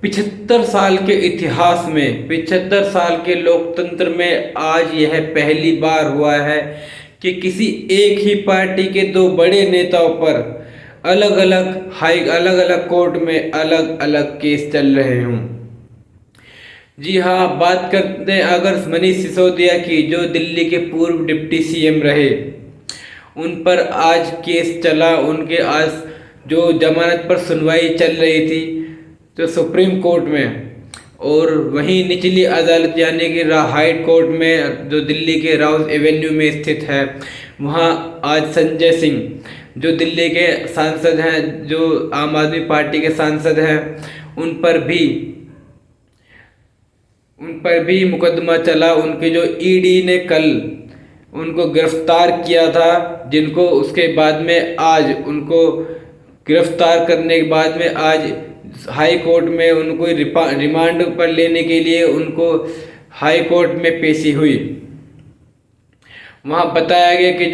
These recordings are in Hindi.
75 साल के इतिहास में, 75 साल के लोकतंत्र में आज यह पहली बार हुआ है कि किसी एक ही पार्टी के दो बड़े नेताओं पर अलग अलग कोर्ट में अलग अलग केस चल रहे हों। जी हाँ, बात करते हैं अगर मनीष सिसोदिया की, जो दिल्ली के पूर्व डिप्टी सीएम रहे, उन पर आज केस चला। उनके आज जो जमानत पर सुनवाई चल रही थी तो सुप्रीम कोर्ट में, और वहीं निचली अदालत यानी कि हाई कोर्ट में जो दिल्ली के राउज एवेन्यू में स्थित है, वहाँ आज संजय सिंह जो दिल्ली के सांसद हैं, जो आम आदमी पार्टी के सांसद हैं, उन पर भी मुकदमा चला। उनके जो ईडी ने कल उनको गिरफ्तार किया था, जिनको उसके बाद में आज उनको गिरफ्तार करने के बाद में आज हाई कोर्ट में उनको रिमांड पर लेने के लिए उनको हाई कोर्ट में पेशी हुई। वहाँ बताया गया कि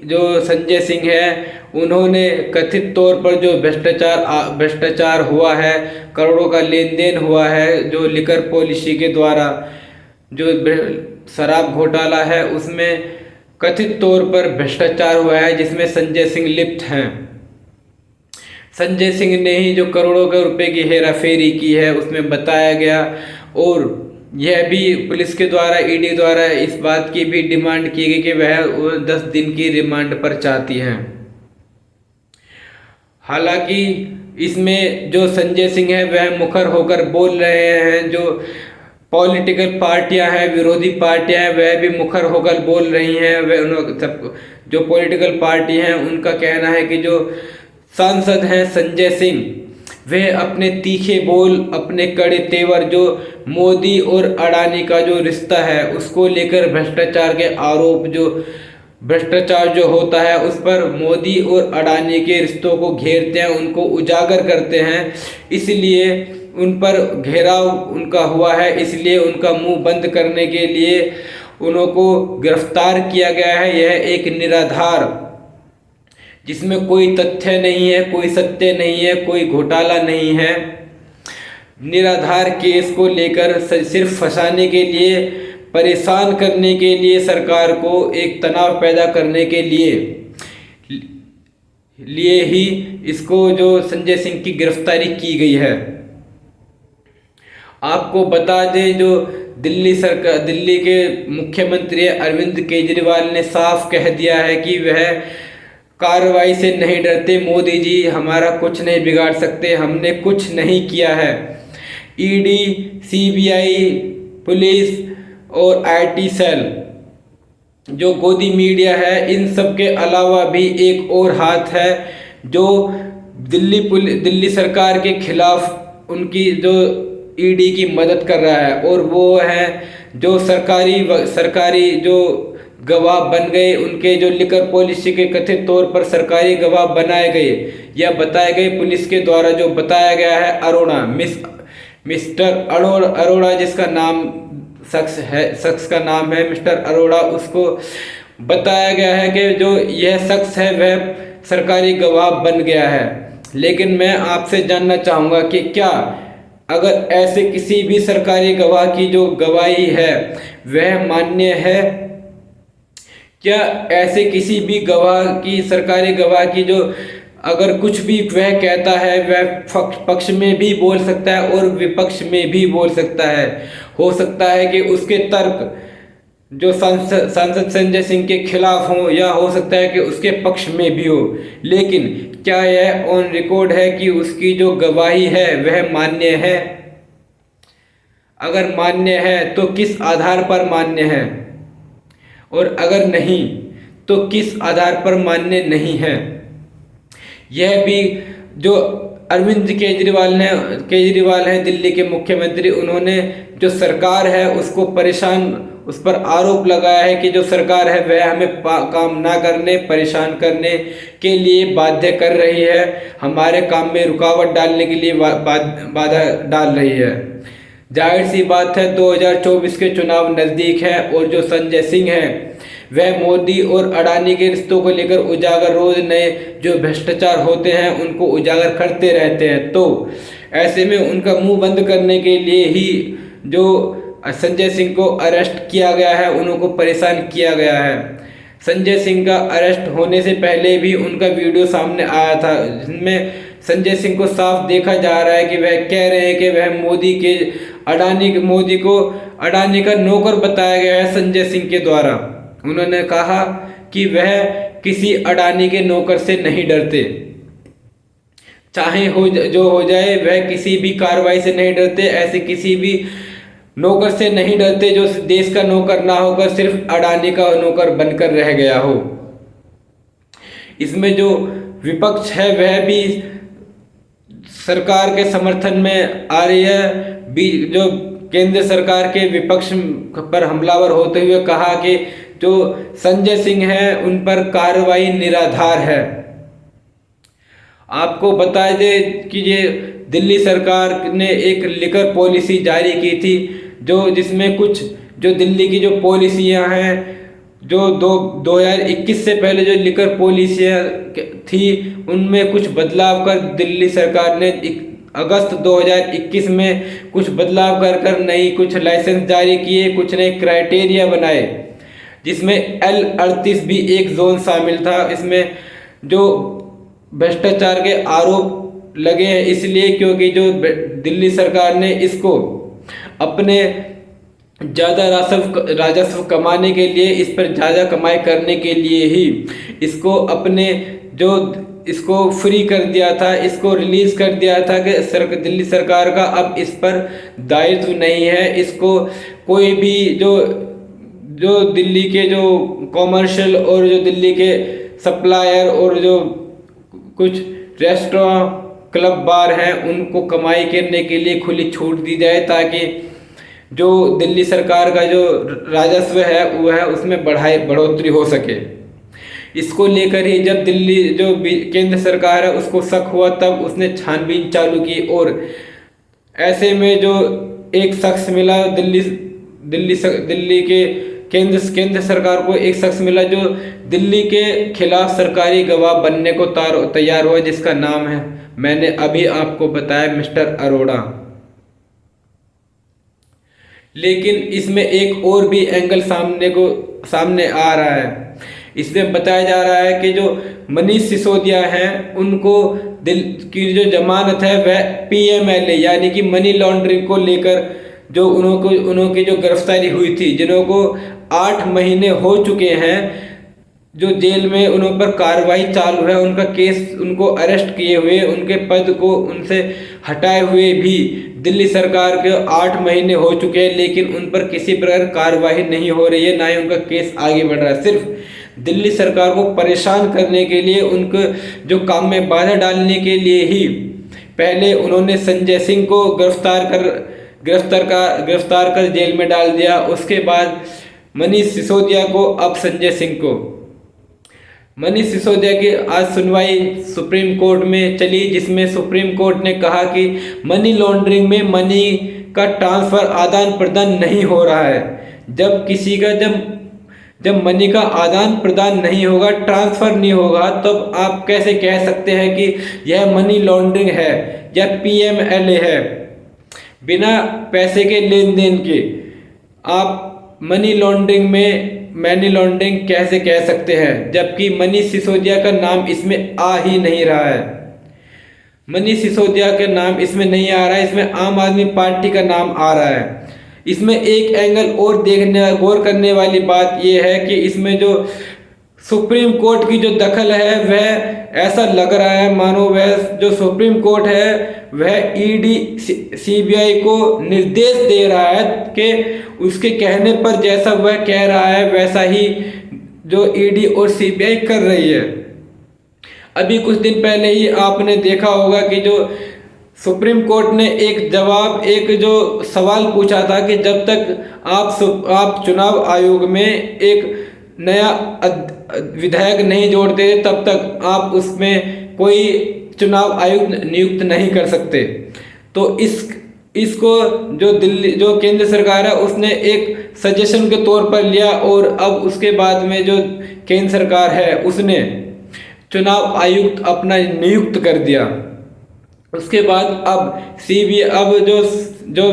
जो संजय सिंह है, उन्होंने कथित तौर पर जो भ्रष्टाचार हुआ है, करोड़ों का लेन देन हुआ है, जो लिकर पॉलिसी के द्वारा जो शराब घोटाला है, उसमें कथित तौर पर भ्रष्टाचार हुआ है, जिसमें संजय सिंह लिप्त हैं। संजय सिंह ने ही जो करोड़ों के रुपए की हेराफेरी की है, उसमें बताया गया। और यह भी पुलिस के द्वारा, ईडी द्वारा इस बात की भी डिमांड की गई कि वह 10 दिन की रिमांड पर चाहती हैं। हालांकि इसमें जो संजय सिंह है वह मुखर होकर बोल रहे हैं, जो पॉलिटिकल पार्टियां हैं, विरोधी पार्टियां हैं, वह भी मुखर होकर बोल रही हैं। वह जो पॉलिटिकल पार्टी हैं उनका कहना है कि जो सांसद हैं संजय सिंह, वह अपने तीखे बोल, अपने कड़े तेवर, जो मोदी और अडानी का जो रिश्ता है उसको लेकर भ्रष्टाचार के आरोप, जो भ्रष्टाचार जो होता है उस पर मोदी और अडानी के रिश्तों को घेरते हैं, उनको उजागर करते हैं। इसलिए उन पर घेराव उनका हुआ है, इसलिए उनका मुंह बंद करने के लिए उनको गिरफ्तार किया गया है। यह एक निराधार, जिसमें कोई तथ्य नहीं है, कोई सत्य नहीं है, कोई घोटाला नहीं है, निराधार केस को लेकर सिर्फ फंसाने के लिए, परेशान करने के लिए, सरकार को एक तनाव पैदा करने के लिए ही इसको जो संजय सिंह की गिरफ्तारी की गई है। आपको बता दें, जो दिल्ली के मुख्यमंत्री अरविंद केजरीवाल ने साफ कह दिया है कि वह कार्रवाई से नहीं डरते। मोदी जी हमारा कुछ नहीं बिगाड़ सकते, हमने कुछ नहीं किया है। ईडी, सीबीआई, पुलिस और आईटी सेल, जो गोदी मीडिया है, इन सब के अलावा भी एक और हाथ है जो दिल्ली सरकार के खिलाफ उनकी जो ईडी की मदद कर रहा है, और वो है जो सरकारी जो गवाह बन गए, उनके जो लिकर पॉलिसी के कथित तौर पर सरकारी गवाह बनाए गए या बताए गए पुलिस के द्वारा। जो बताया गया है अरोड़ा, मिस्टर अरोड़ा, जिसका नाम शख्स का नाम है मिस्टर अरोड़ा, उसको बताया गया है कि जो यह शख्स है वह सरकारी गवाह बन गया है। लेकिन मैं आपसे जानना चाहूँगा कि क्या अगर ऐसे किसी भी सरकारी गवाह की जो गवाही है वह मान्य है? क्या ऐसे किसी भी सरकारी गवाह की जो अगर कुछ भी वह कहता है वह पक्ष में भी बोल सकता है और विपक्ष में भी बोल सकता है? हो सकता है कि उसके तर्क जो सांसद संजय सिंह के खिलाफ हो, या हो सकता है कि उसके पक्ष में भी हो, लेकिन क्या यह ऑन रिकॉर्ड है कि उसकी जो गवाही है वह मान्य है? अगर मान्य है तो किस आधार पर मान्य है, और अगर नहीं तो किस आधार पर मान्य नहीं है? यह भी जो अरविंद केजरीवाल हैं दिल्ली के मुख्यमंत्री, उन्होंने जो सरकार है उस पर आरोप लगाया है कि जो सरकार है वह हमें काम ना करने, परेशान करने के लिए बाध्य कर रही है, हमारे काम में रुकावट डालने के लिए बाधा डाल रही है। जाहिर सी बात है 2024 के चुनाव नज़दीक हैं, और जो संजय सिंह हैं वह मोदी और अडानी के रिश्तों को लेकर उजागर, रोज नए जो भ्रष्टाचार होते हैं उनको उजागर करते रहते हैं। तो ऐसे में उनका मुंह बंद करने के लिए ही जो संजय सिंह को अरेस्ट किया गया है, उनको परेशान किया गया है। संजय सिंह का अरेस्ट होने से पहले भी उनका वीडियो सामने आया था, जिसमें संजय सिंह को साफ देखा जा रहा है कि वह कह रहे हैं कि वह मोदी को अडानी का नौकर बताया गया है संजय सिंह के द्वारा। उन्होंने कहा कि वह किसी अडानी के नौकर से नहीं डरते, चाहे जो हो जाए, वह किसी भी कार्रवाई से नहीं डरते, ऐसे किसी भी नौकर से नहीं डरते जो देश का नौकर ना होकर सिर्फ अडानी का नौकर बनकर रह गया हो। इसमें जो विपक्ष है वह भी सरकार के समर्थन में आ रही है। जो केंद्र सरकार के विपक्ष पर हमलावर होते हुए कहा कि जो संजय सिंह है उन पर कार्रवाई निराधार है। आपको बता दें कि ये दिल्ली सरकार ने एक लिकर पॉलिसी जारी की थी, जिसमें कुछ जो दिल्ली की जो पॉलिसियां हैं, जो 2021 से पहले जो लिकर पॉलिसियां थी उनमें कुछ बदलाव कर दिल्ली सरकार ने अगस्त 2021 में कुछ बदलाव कर नई कुछ लाइसेंस जारी किए, कुछ नए क्राइटेरिया बनाए, जिसमें L38 भी एक जोन शामिल था। इसमें जो भ्रष्टाचार के आरोप लगे हैं इसलिए क्योंकि जो दिल्ली सरकार ने इसको अपने ज़्यादा राजस्व कमाने के लिए, इस पर ज़्यादा कमाई करने के लिए ही इसको फ्री कर दिया था, इसको रिलीज कर दिया था कि दिल्ली सरकार का अब इस पर दायित्व नहीं है। इसको कोई भी जो दिल्ली के जो कॉमर्शियल और जो दिल्ली के सप्लायर और जो कुछ रेस्टोरेंट क्लब बार हैं उनको कमाई करने के लिए खुली छूट दी जाए, ताकि जो दिल्ली सरकार का जो राजस्व है वह उसमें बढ़ोतरी हो सके। इसको लेकर ही जब दिल्ली जो केंद्र सरकार है उसको शक हुआ, तब उसने छानबीन चालू की और ऐसे में जो एक शख्स मिला दिल्ली के केंद्र सरकार को एक शख्स मिला जो दिल्ली के खिलाफ सरकारी गवाह बनने को तैयार हुआ, जिसका नाम है, मैंने अभी आपको बताया, मिस्टर अरोड़ा। लेकिन इसमें एक और भी एंगल सामने आ रहा है। इसमें बताया जा रहा है कि जो मनीष सिसोदिया हैं उनको की जो जमानत है वह PMLA यानी कि मनी लॉन्ड्रिंग को लेकर जो उनकी जो गिरफ्तारी हुई थी, जिनको 8 महीने हो चुके हैं जो जेल में उन पर कार्रवाई चालू है, उनका केस, उनको अरेस्ट किए हुए, उनके पद को उनसे हटाए हुए भी दिल्ली सरकार के 8 महीने हो चुके हैं, लेकिन उन पर किसी प्रकार कार्रवाई नहीं हो रही है, ना ही उनका केस आगे बढ़ रहा है। सिर्फ दिल्ली सरकार को परेशान करने के लिए, उनको जो काम में बाधा डालने के लिए ही पहले उन्होंने संजय सिंह को गिरफ्तार कर जेल में डाल दिया, उसके बाद मनीष सिसोदिया को, अब संजय सिंह को। मनीष सिसोदिया की आज सुनवाई सुप्रीम कोर्ट में चली, जिसमें सुप्रीम कोर्ट ने कहा कि मनी लॉन्ड्रिंग में मनी का ट्रांसफर, आदान प्रदान नहीं हो रहा है। जब मनी का आदान प्रदान नहीं होगा, ट्रांसफर नहीं होगा, तब आप कैसे कह सकते हैं कि यह मनी लॉन्ड्रिंग है या PMLA है। बिना पैसे के लेन देन के आप मनी लॉन्ड्रिंग कैसे कह सकते हैं, जबकि मनीष सिसोदिया का नाम इसमें आ ही नहीं रहा है। मनीष सिसोदिया का नाम इसमें नहीं आ रहा है, इसमें आम आदमी पार्टी का नाम आ रहा है। इसमें एक एंगल और गौर करने वाली बात यह है कि इसमें जो सुप्रीम कोर्ट की जो दखल है वह ऐसा लग रहा है मानो वह जो सुप्रीम कोर्ट है वह ED CBI को निर्देश दे रहा है कि उसके कहने पर जैसा वह कह रहा है वैसा ही जो ED और CBI कर रही है। अभी कुछ दिन पहले ही आपने देखा होगा कि जो सुप्रीम कोर्ट ने एक जो सवाल पूछा था कि जब तक आप चुनाव आयोग में एक नया विधायक नहीं जोड़ते तब तक आप उसमें कोई चुनाव आयुक्त नियुक्त नहीं कर सकते। तो इसको जो केंद्र सरकार है उसने एक सजेशन के तौर पर लिया और अब उसके बाद में जो केंद्र सरकार है उसने चुनाव आयुक्त अपना नियुक्त कर दिया। उसके बाद अब सीबीआई अब जो जो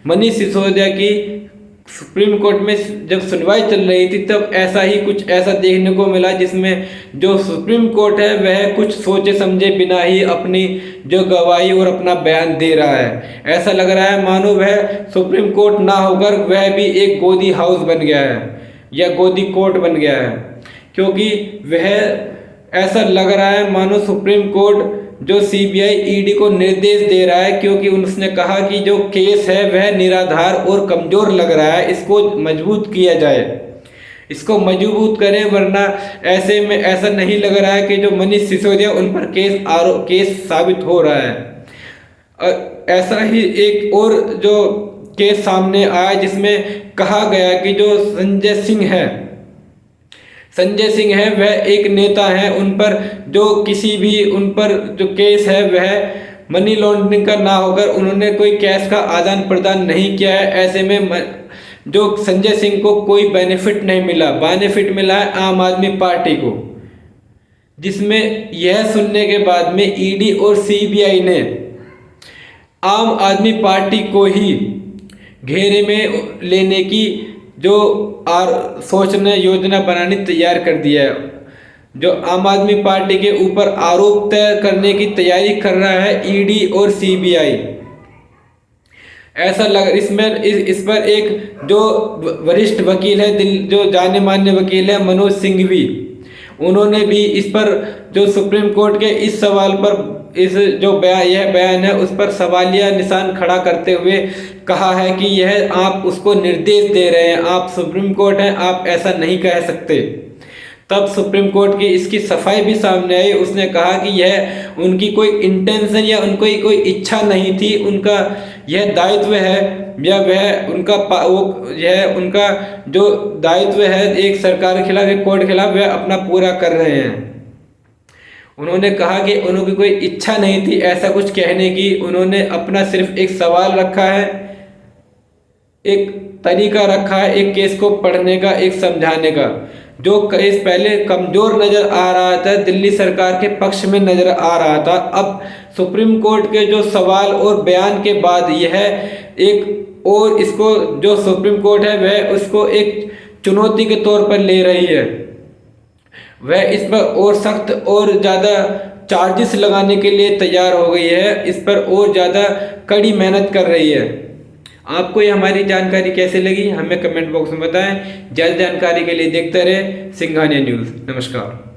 मनीष सिसोदिया की सुप्रीम कोर्ट में जब सुनवाई चल रही थी तब ऐसा देखने को मिला जिसमें जो सुप्रीम कोर्ट है वह कुछ सोचे समझे बिना ही अपनी जो गवाही और अपना बयान दे रहा है। ऐसा लग रहा है मानो वह सुप्रीम कोर्ट ना होकर वह भी एक गोदी हाउस बन गया है या गोदी कोर्ट बन गया है, क्योंकि वह ऐसा लग रहा है मानो सुप्रीम कोर्ट जो सीबीआई ईडी को निर्देश दे रहा है, क्योंकि उसने कहा कि जो केस है वह निराधार और कमजोर लग रहा है, इसको मजबूत किया जाए, इसको मजबूत करें, वरना ऐसे में ऐसा नहीं लग रहा है कि जो मनीष सिसोदिया उन पर केस साबित हो रहा है। ऐसा ही एक और जो केस सामने आया जिसमें कहा गया कि जो संजय सिंह है वह एक नेता है, उन पर जो केस है वह मनी लॉन्ड्रिंग का ना होकर उन्होंने कोई कैश का आदान प्रदान नहीं किया है। ऐसे में जो संजय सिंह को कोई बेनिफिट नहीं मिला, बेनिफिट मिला है आम आदमी पार्टी को, जिसमें यह सुनने के बाद में ईडी और सीबीआई ने आम आदमी पार्टी को ही घेरे में लेने की जो सोचने योजना बनानी तैयार कर दिया है। जो आम आदमी पार्टी के ऊपर आरोप तय करने की तैयारी कर रहा है ईडी और सीबीआई। ऐसा लग इस पर एक जो वरिष्ठ वकील है, जो जाने माने वकील है मनोज सिंघवी, उन्होंने भी इस पर जो सुप्रीम कोर्ट के इस सवाल पर यह बयान है उस पर सवालिया निशान खड़ा करते हुए कहा है कि यह आप उसको निर्देश दे रहे हैं, आप सुप्रीम कोर्ट हैं, आप ऐसा नहीं कह सकते। तब सुप्रीम कोर्ट की इसकी सफाई भी सामने आई, उसने कहा कि यह उनकी कोई इंटेंशन या उनकी कोई इच्छा नहीं थी, उनका यह दायित्व है या उनका जो दायित्व है एक सरकार के खिलाफ, एक कोर्ट के खिलाफ, वह अपना पूरा कर रहे हैं। उन्होंने कहा कि उनकी कोई इच्छा नहीं थी ऐसा कुछ कहने की, उन्होंने अपना सिर्फ एक सवाल रखा है, एक तरीका रखा है एक केस को पढ़ने का, एक समझाने का। जो केस पहले कमजोर नजर आ रहा था, दिल्ली सरकार के पक्ष में नजर आ रहा था, अब सुप्रीम कोर्ट के जो सवाल और बयान के बाद यह एक और इसको जो सुप्रीम कोर्ट है वह उसको एक चुनौती के तौर पर ले रही है। वह इस पर और सख्त और ज़्यादा चार्जेस लगाने के लिए तैयार हो गई है, इस पर और ज़्यादा कड़ी मेहनत कर रही है। आपको ये हमारी जानकारी कैसे लगी हमें कमेंट बॉक्स में बताएं। ज़्यादा जानकारी के लिए देखते रहे सिंघानिया न्यूज़। नमस्कार।